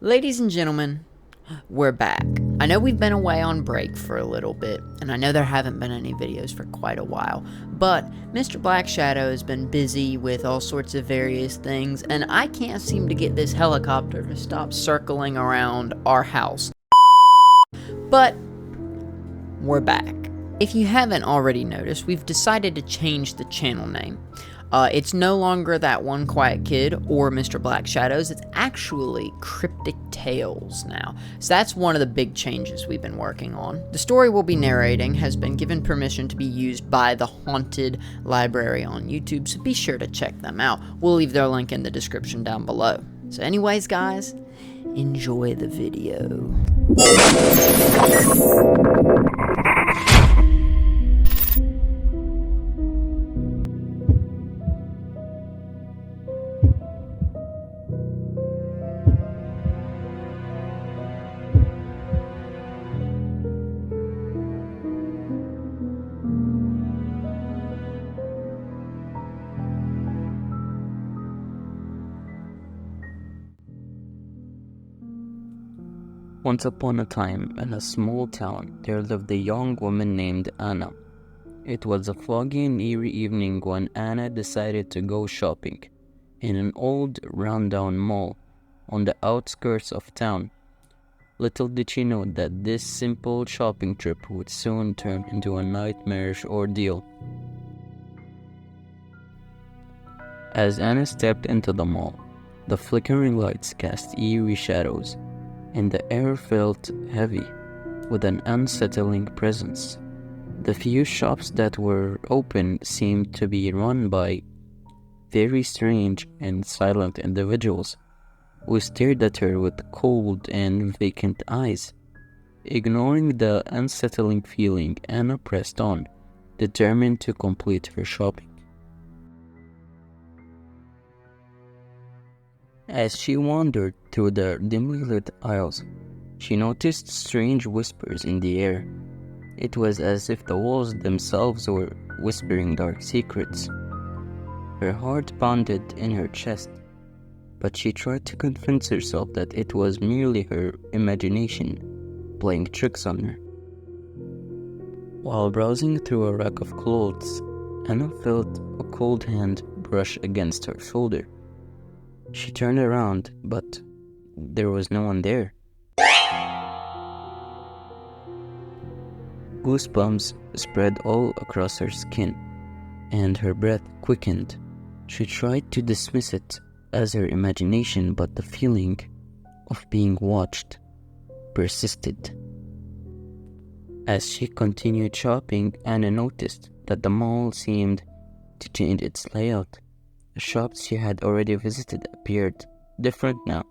Ladies and gentlemen, we're back. I know we've been away on break for a little bit, and I know there haven't been any videos for quite a while, but Mr. Black Shadow has been busy with all sorts of various things, and I can't seem to get this helicopter to stop circling around our house. But we're back. If you haven't already noticed, we've decided to change the channel name. It's no longer That One Quiet Kid or Mr. Black Shadows. It's actually CrypticTales now. So that's one of the big changes we've been working on. The story we'll be narrating has been given permission to be used by the Haunted Library on YouTube, so be sure to check them out. We'll leave their link in the description down below. So anyways, guys, enjoy the video. Once upon a time, in a small town, there lived a young woman named Anna. It was a foggy and eerie evening when Anna decided to go shopping in an old, rundown mall on the outskirts of town. Little did she know that this simple shopping trip would soon turn into a nightmarish ordeal. As Anna stepped into the mall, the flickering lights cast eerie shadows, and the air felt heavy with an unsettling presence. The few shops that were open seemed to be run by very strange and silent individuals who stared at her with cold and vacant eyes. Ignoring the unsettling feeling, Anna pressed on, determined to complete her shopping. As she wandered through the dimly lit aisles, she noticed strange whispers in the air. It was as if the walls themselves were whispering dark secrets. Her heart pounded in her chest, but she tried to convince herself that it was merely her imagination playing tricks on her. While browsing through a rack of clothes, Anna felt a cold hand brush against her shoulder. She turned around, but there was no one there. Goosebumps spread all across her skin, and her breath quickened. She tried to dismiss it as her imagination, but the feeling of being watched persisted. As she continued shopping, Anna noticed that the mall seemed to change its layout. The shops she had already visited appeared different now,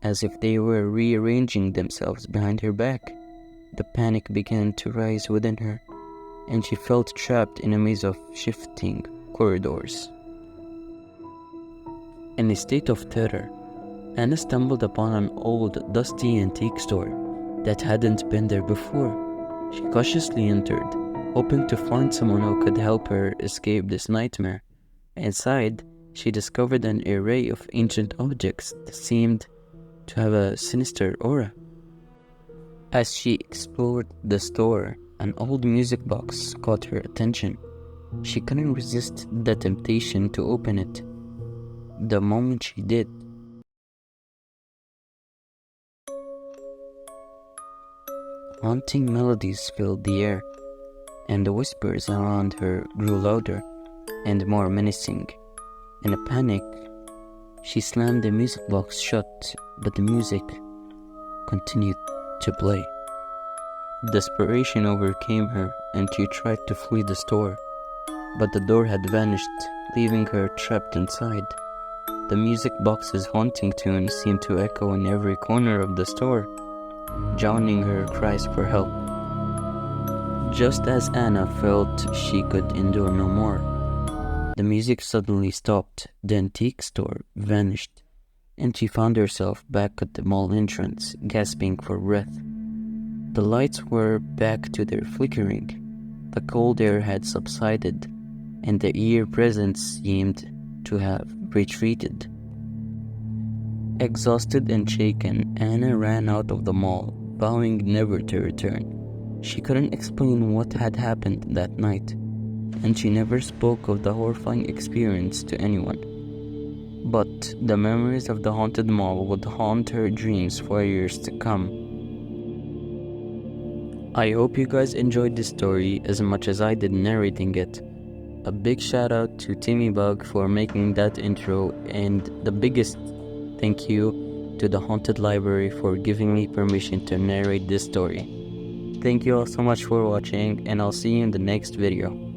as if they were rearranging themselves behind her back. The panic began to rise within her, and she felt trapped in a maze of shifting corridors. In a state of terror, Anna stumbled upon an old, dusty antique store that hadn't been there before. She cautiously entered, hoping to find someone who could help her escape this nightmare. Inside, she discovered an array of ancient objects that seemed to have a sinister aura. As she explored the store, an old music box caught her attention. She couldn't resist the temptation to open it. The moment she did, haunting melodies filled the air, and the whispers around her grew louder and more menacing. In a panic, she slammed the music box shut, but the music continued to play. Desperation overcame her, and she tried to flee the store, but the door had vanished, leaving her trapped inside. The music box's haunting tune seemed to echo in every corner of the store, drowning her cries for help. Just as Anna felt she could endure no more, the music suddenly stopped, the antique store vanished, and she found herself back at the mall entrance, gasping for breath. The lights were back to their flickering, the cold air had subsided, and the eerie presence seemed to have retreated. Exhausted and shaken, Anna ran out of the mall, vowing never to return. She couldn't explain what had happened that night, and she never spoke of the horrifying experience to anyone. But the memories of the haunted mall would haunt her dreams for years to come. I hope you guys enjoyed this story as much as I did narrating it. A big shout out to Timmy Bug for making that intro, and the biggest thank you to the Haunted Library for giving me permission to narrate this story. Thank you all so much for watching, and I'll see you in the next video.